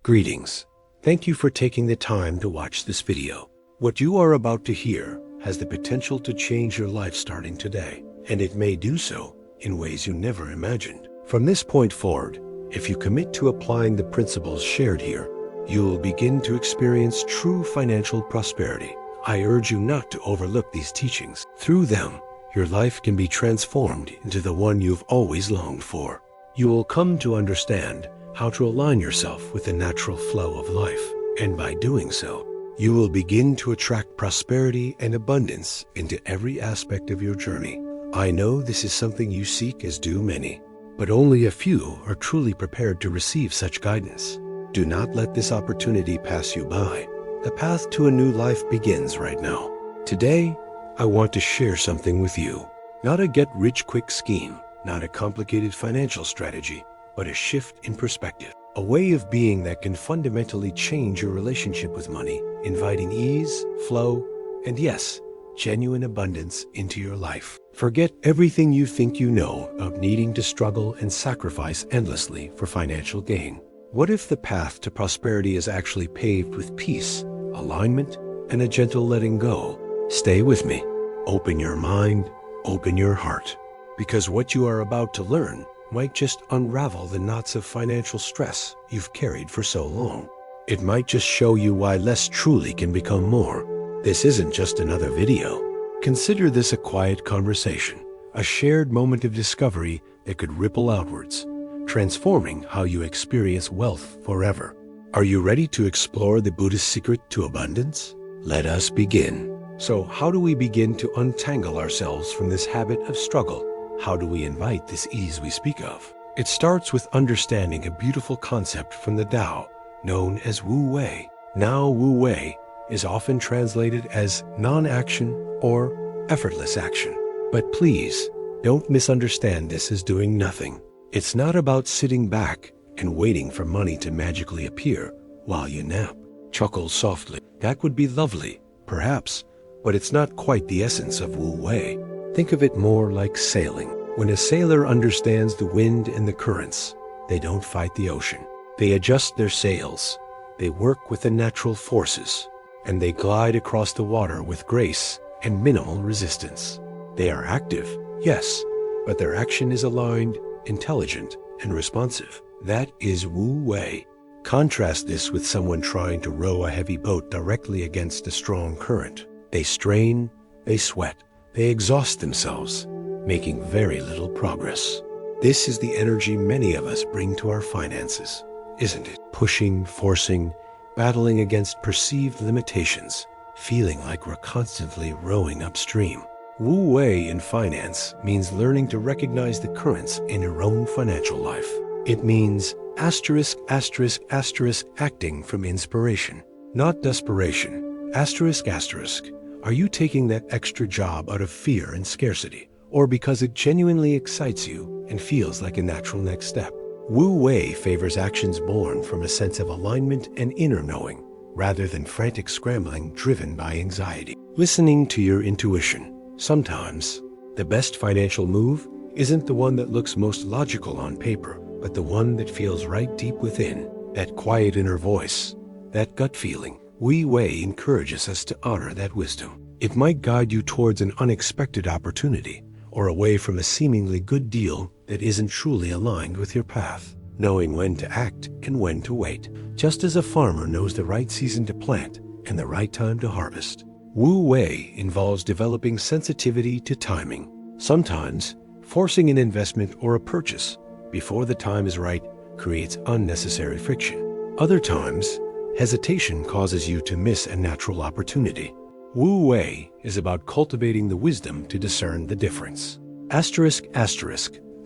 Greetings. Thank you for taking the time to watch this video. What you are about to hear has the potential to change your life starting today, and it may do so in ways you never imagined. From this point forward, if you commit to applying the principles shared here, you will begin to experience true financial prosperity. I urge you not to overlook these teachings. Through them, your life can be transformed into the one you've always longed for. You will come to understand how to align yourself with the natural flow of life, and by doing so, you will begin to attract prosperity and abundance into every aspect of your journey. I know this is something you seek, as do many, but only a few are truly prepared to receive such guidance. Do not let this opportunity pass you by. The path to a new life begins right now. Today, I want to share something with you. Not a get-rich-quick scheme, not a complicated financial strategy, but a shift in perspective. A way of being that can fundamentally change your relationship with money, inviting ease, flow, and yes, genuine abundance into your life. Forget everything you think you know of needing to struggle and sacrifice endlessly for financial gain. What if the path to prosperity is actually paved with peace, alignment, and a gentle letting go? Stay with me. Open your mind, open your heart, because what you are about to learn might just unravel the knots of financial stress you've carried for so long. It might just show you why less truly can become more. This isn't just another video. Consider this a quiet conversation, a shared moment of discovery that could ripple outwards, transforming how you experience wealth forever. Are you ready to explore the Buddhist secret to abundance? Let us begin. So, how do we begin to untangle ourselves from this habit of struggle? How do we invite this ease we speak of? It starts with understanding a beautiful concept from the Tao, known as Wu Wei. Now, Wu Wei is often translated as non-action or effortless action. But please, don't misunderstand this as doing nothing. It's not about sitting back and waiting for money to magically appear while you nap. Chuckle softly. That would be lovely, perhaps, but it's not quite the essence of Wu Wei. Think of it more like sailing. When a sailor understands the wind and the currents, they don't fight the ocean. They adjust their sails, they work with the natural forces, and they glide across the water with grace and minimal resistance. They are active, yes, but their action is aligned, intelligent, and responsive. That is Wu Wei. Contrast this with someone trying to row a heavy boat directly against a strong current. They strain, they sweat, they exhaust themselves, making very little progress. This is the energy many of us bring to our finances, isn't it? Pushing, forcing, battling against perceived limitations, feeling like we're constantly rowing upstream. Wu Wei in finance means learning to recognize the currents in your own financial life. It means acting from inspiration, not desperation. Are you taking that extra job out of fear and scarcity, or because it genuinely excites you and feels like a natural next step? Wu Wei favors actions born from a sense of alignment and inner knowing, rather than frantic scrambling driven by anxiety. Listening to your intuition. Sometimes, the best financial move isn't the one that looks most logical on paper, but the one that feels right deep within, that quiet inner voice, that gut feeling. Wu Wei encourages us to honor that wisdom. It might guide you towards an unexpected opportunity, or away from a seemingly good deal that isn't truly aligned with your path. Knowing when to act and when to wait, just as a farmer knows the right season to plant and the right time to harvest. Wu Wei involves developing sensitivity to timing. Sometimes, forcing an investment or a purchase before the time is right creates unnecessary friction. Other times, hesitation causes you to miss a natural opportunity. Wu Wei is about cultivating the wisdom to discern the difference.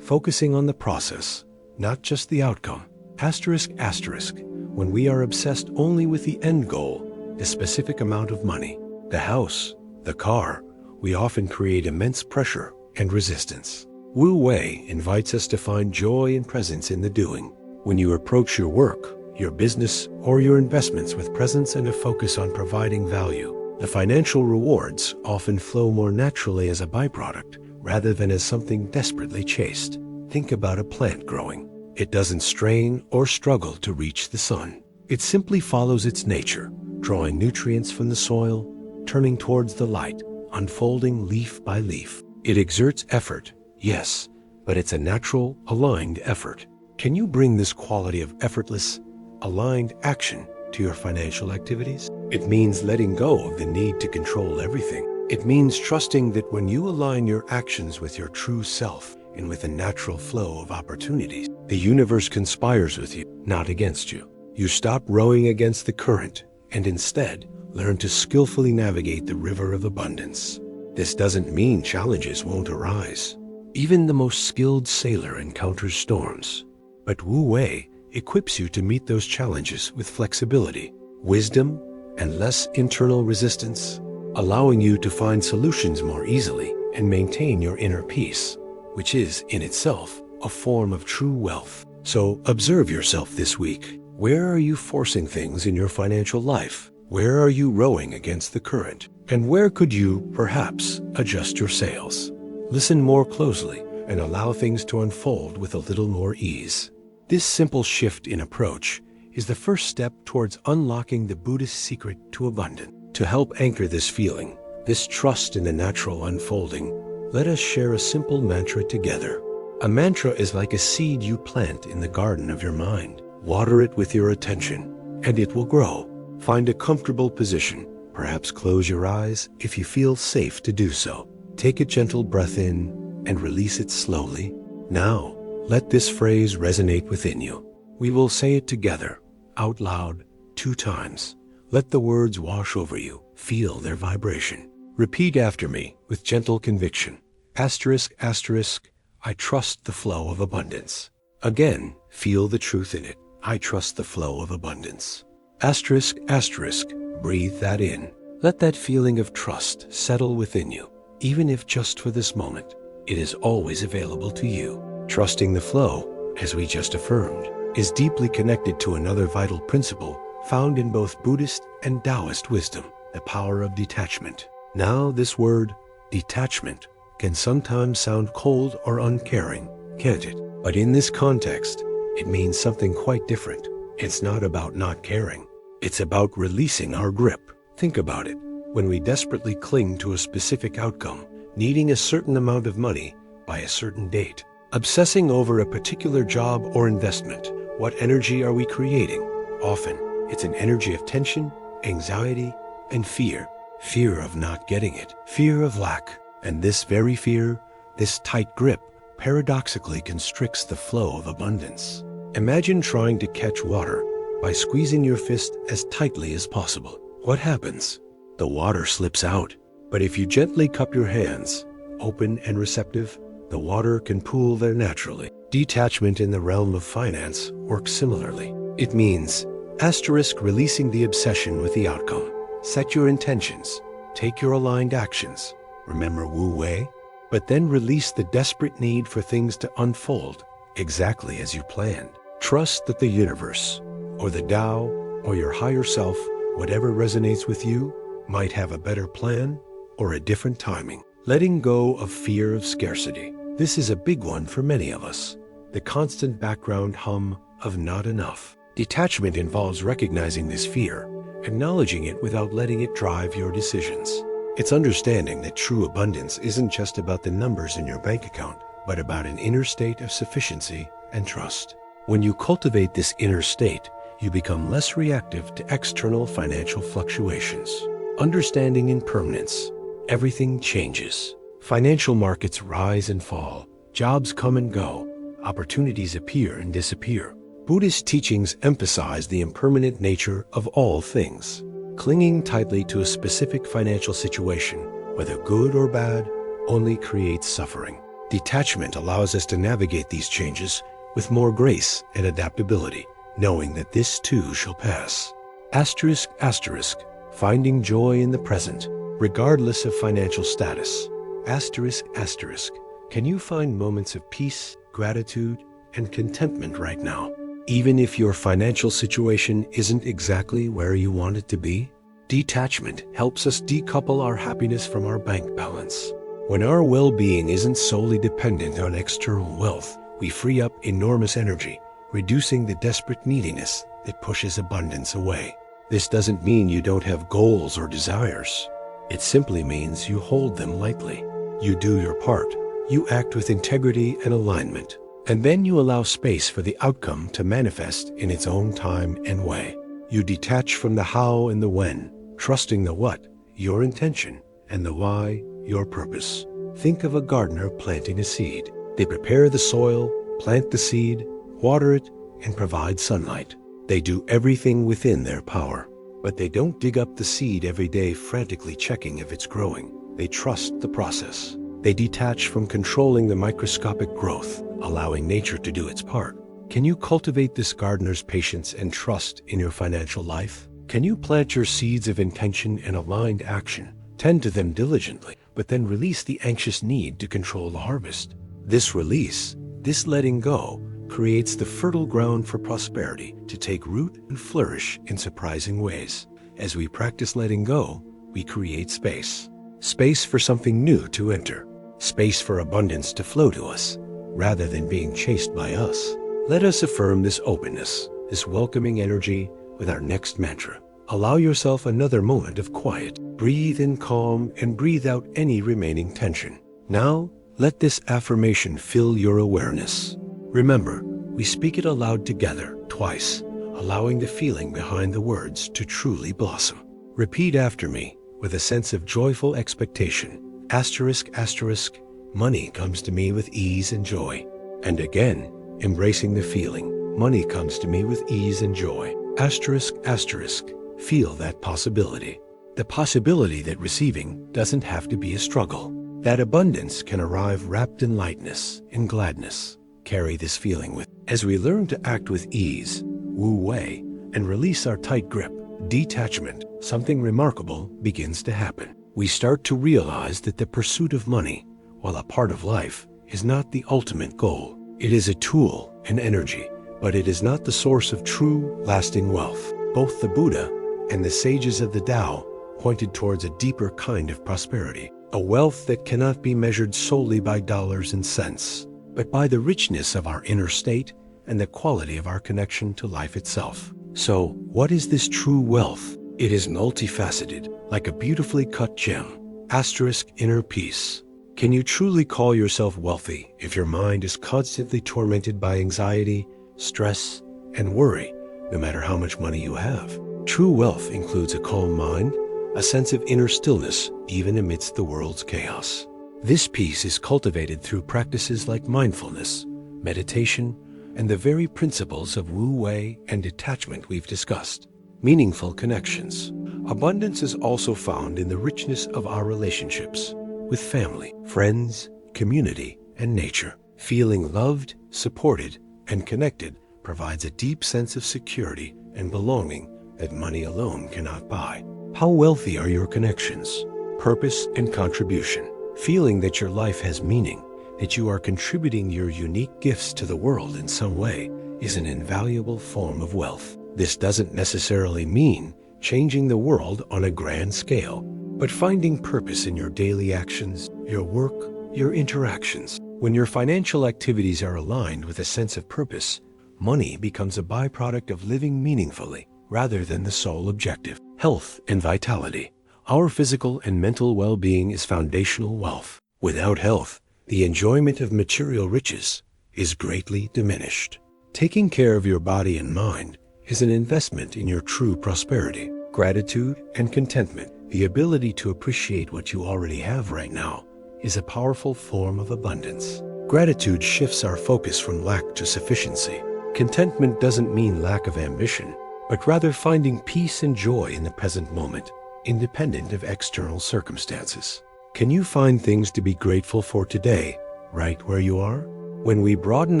Focusing on the process, not just the outcome. When we are obsessed only with the end goal, the specific amount of money, the house, the car, we often create immense pressure and resistance. Wu Wei invites us to find joy and presence in the doing. When you approach your work, your business, or your investments with presence and a focus on providing value, the financial rewards often flow more naturally as a byproduct rather than as something desperately chased. Think about a plant growing. It doesn't strain or struggle to reach the sun. It simply follows its nature, drawing nutrients from the soil, turning towards the light, unfolding leaf by leaf. It exerts effort, yes, but it's a natural, aligned effort. Can you bring this quality of effortless, aligned action to your financial activities? It means letting go of the need to control everything. It means trusting that when you align your actions with your true self and with a natural flow of opportunities, the universe conspires with you, not against you. You stop rowing against the current and instead learn to skillfully navigate the river of abundance. This doesn't mean challenges won't arise. Even the most skilled sailor encounters storms. But Wu Wei equips you to meet those challenges with flexibility, wisdom, and less internal resistance, allowing you to find solutions more easily and maintain your inner peace, which is, in itself, a form of true wealth. So observe yourself this week. Where are you forcing things in your financial life? Where are you rowing against the current? And where could you, perhaps, adjust your sails? Listen more closely and allow things to unfold with a little more ease. This simple shift in approach is the first step towards unlocking the Buddhist secret to abundance. To help anchor this feeling, this trust in the natural unfolding, let us share a simple mantra together. A mantra is like a seed you plant in the garden of your mind. Water it with your attention, and it will grow. Find a comfortable position. Perhaps close your eyes if you feel safe to do so. Take a gentle breath in and release it slowly. Now, let this phrase resonate within you. We will say it together, out loud, 2 times. Let the words wash over you. Feel their vibration. Repeat after me with gentle conviction. Asterisk, asterisk, I trust the flow of abundance. Again, feel the truth in it. I trust the flow of abundance. Asterisk, asterisk, breathe that in. Let that feeling of trust settle within you. Even if just for this moment, it is always available to you. Trusting the flow, as we just affirmed, is deeply connected to another vital principle found in both Buddhist and Taoist wisdom, the power of detachment. Now, this word, detachment, can sometimes sound cold or uncaring, can't it? But in this context, it means something quite different. It's not about not caring. It's about releasing our grip. Think about it. When we desperately cling to a specific outcome, needing a certain amount of money by a certain date, obsessing over a particular job or investment, what energy are we creating? Often, it's an energy of tension, anxiety, and fear. Fear of not getting it, fear of lack. And this very fear, this tight grip, paradoxically constricts the flow of abundance. Imagine trying to catch water by squeezing your fist as tightly as possible. What happens? The water slips out. But if you gently cup your hands, open and receptive, the water can pool there naturally. Detachment in the realm of finance works similarly. It means, asterisk, releasing the obsession with the outcome. Set your intentions. Take your aligned actions. Remember Wu Wei? But then release the desperate need for things to unfold exactly as you planned. Trust that the universe, or the Tao, or your higher self, whatever resonates with you, might have a better plan or a different timing. Letting go of fear of scarcity. This is a big one for many of us. The constant background hum of not enough. Detachment involves recognizing this fear, acknowledging it without letting it drive your decisions. It's understanding that true abundance isn't just about the numbers in your bank account, but about an inner state of sufficiency and trust. When you cultivate this inner state, you become less reactive to external financial fluctuations. Understanding impermanence, everything changes. Financial markets rise and fall, jobs come and go, opportunities appear and disappear. Buddhist teachings emphasize the impermanent nature of all things. Clinging tightly to a specific financial situation, whether good or bad, only creates suffering. Detachment allows us to navigate these changes with more grace and adaptability, knowing that this too shall pass. Asterisk, asterisk, finding joy in the present, regardless of financial status. Asterisk, asterisk, can you find moments of peace, gratitude, and contentment right now? Even if your financial situation isn't exactly where you want it to be? Detachment helps us decouple our happiness from our bank balance. When our well-being isn't solely dependent on external wealth, we free up enormous energy reducing the desperate neediness that pushes abundance away. This doesn't mean you don't have goals or desires. It simply means you hold them lightly. You do your part. You act with integrity and alignment. And then you allow space for the outcome to manifest in its own time and way. You detach from the how and the when, trusting the what, your intention, and the why, your purpose. Think of a gardener planting a seed. They prepare the soil, plant the seed, water it, and provide sunlight. They do everything within their power. But they don't dig up the seed every day frantically checking if it's growing. They trust the process. They detach from controlling the microscopic growth, allowing nature to do its part. Can you cultivate this gardener's patience and trust in your financial life? Can you plant your seeds of intention and aligned action, tend to them diligently, but then release the anxious need to control the harvest? This release, this letting go, creates the fertile ground for prosperity to take root and flourish in surprising ways. As we practice letting go, we create space. Space for something new to enter. Space for abundance to flow to us, rather than being chased by us. Let us affirm this openness, this welcoming energy with our next mantra. Allow yourself another moment of quiet. Breathe in calm and breathe out any remaining tension. Now, let this affirmation fill your awareness. Remember, we speak it aloud together twice, allowing the feeling behind the words to truly blossom. Repeat after me with a sense of joyful expectation. Asterisk, asterisk, money comes to me with ease and joy. And again, embracing the feeling, money comes to me with ease and joy. Asterisk, asterisk, feel that possibility. The possibility that receiving doesn't have to be a struggle. That abundance can arrive wrapped in lightness and gladness. Carry this feeling with. As we learn to act with ease, wu wei, and release our tight grip, detachment, something remarkable begins to happen. We start to realize that the pursuit of money, while a part of life, is not the ultimate goal. It is a tool, an energy, but it is not the source of true, lasting wealth. Both the Buddha and the sages of the Tao pointed towards a deeper kind of prosperity, a wealth that cannot be measured solely by dollars and cents, but by the richness of our inner state and the quality of our connection to life itself. So, what is this true wealth? It is multifaceted, like a beautifully cut gem. Asterisk, inner peace. Can you truly call yourself wealthy if your mind is constantly tormented by anxiety, stress, and worry, no matter how much money you have? True wealth includes a calm mind, a sense of inner stillness, even amidst the world's chaos. This peace is cultivated through practices like mindfulness, meditation, and the very principles of wu wei and detachment we've discussed. Meaningful connections. Abundance is also found in the richness of our relationships with family, friends, community, and nature. Feeling loved, supported, and connected provides a deep sense of security and belonging that money alone cannot buy. How wealthy are your connections? Purpose and contribution. Feeling that your life has meaning, that you are contributing your unique gifts to the world in some way, is an invaluable form of wealth. This doesn't necessarily mean changing the world on a grand scale, but finding purpose in your daily actions, your work, your interactions. When your financial activities are aligned with a sense of purpose, money becomes a byproduct of living meaningfully rather than the sole objective. Health and vitality. Our physical and mental well-being is foundational wealth. Without health, the enjoyment of material riches is greatly diminished. Taking care of your body and mind is an investment in your true prosperity. Gratitude and contentment, the ability to appreciate what you already have right now, is a powerful form of abundance. Gratitude shifts our focus from lack to sufficiency. Contentment doesn't mean lack of ambition, but rather finding peace and joy in the present moment, independent of external circumstances. Can you find things to be grateful for today, right where you are? When we broaden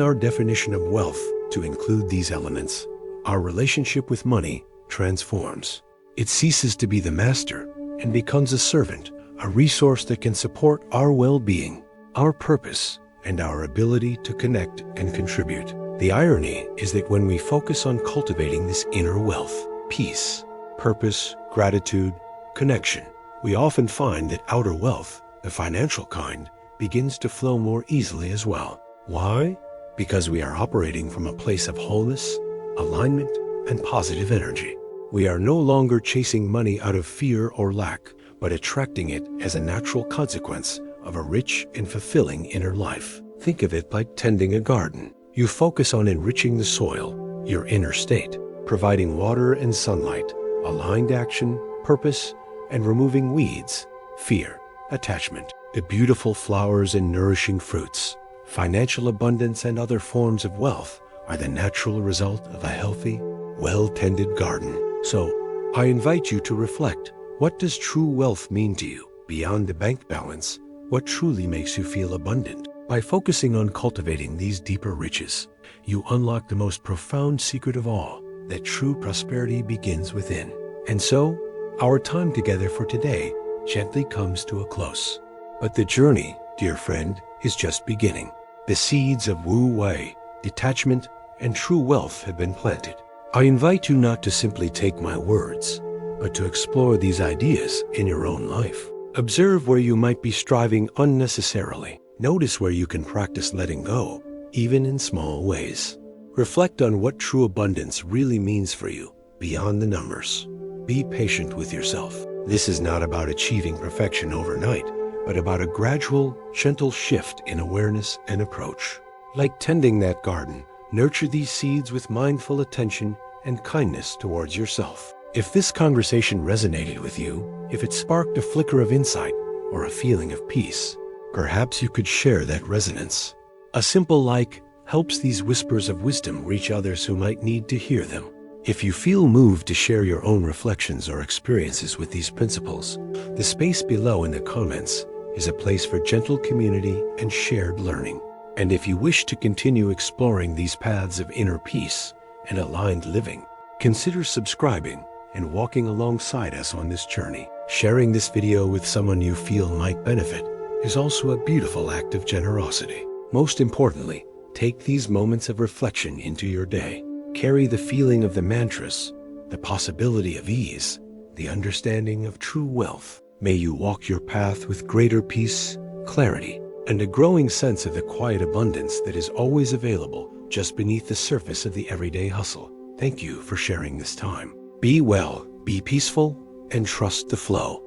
our definition of wealth to include these elements, our relationship with money transforms. It ceases to be the master and becomes a servant, a resource that can support our well-being, our purpose, and our ability to connect and contribute. The irony is that when we focus on cultivating this inner wealth, peace, purpose, gratitude, connection, we often find that outer wealth, the financial kind, begins to flow more easily as well. Why? because we are operating from a place of wholeness, alignment, and positive energy. We are no longer chasing money out of fear or lack, but attracting it as a natural consequence of a rich and fulfilling inner life. Think of it like tending a garden. You focus on enriching the soil, your inner state, providing water and sunlight, aligned action, purpose, and removing weeds, fear, attachment. The beautiful flowers and nourishing fruits, financial abundance, and other forms of wealth are the natural result of a healthy, well-tended garden. So, I invite you to reflect. What does true wealth mean to you? Beyond the bank balance, what truly makes you feel abundant? By focusing on cultivating these deeper riches, you unlock the most profound secret of all, that true prosperity begins within. And so, our time together for today gently comes to a close. But the journey, dear friend, is just beginning. The seeds of Wu Wei, detachment, and true wealth have been planted. I invite you not to simply take my words, but to explore these ideas in your own life. Observe where you might be striving unnecessarily. Notice where you can practice letting go, even in small ways. Reflect on what true abundance really means for you, beyond the numbers. Be patient with yourself. This is not about achieving perfection overnight, but about a gradual, gentle shift in awareness and approach. Like tending that garden, nurture these seeds with mindful attention and kindness towards yourself. If this conversation resonated with you, if it sparked a flicker of insight or a feeling of peace, perhaps you could share that resonance. A simple like helps these whispers of wisdom reach others who might need to hear them. If you feel moved to share your own reflections or experiences with these principles, the space below in the comments is a place for gentle community and shared learning. And if you wish to continue exploring these paths of inner peace and aligned living, consider subscribing and walking alongside us on this journey. Sharing this video with someone you feel might benefit is also a beautiful act of generosity. Most importantly, take these moments of reflection into your day. Carry the feeling of the mantras, the possibility of ease, the understanding of true wealth. May you walk your path with greater peace, clarity, and a growing sense of the quiet abundance that is always available just beneath the surface of the everyday hustle. Thank you for sharing this time. Be well, be peaceful, and trust the flow.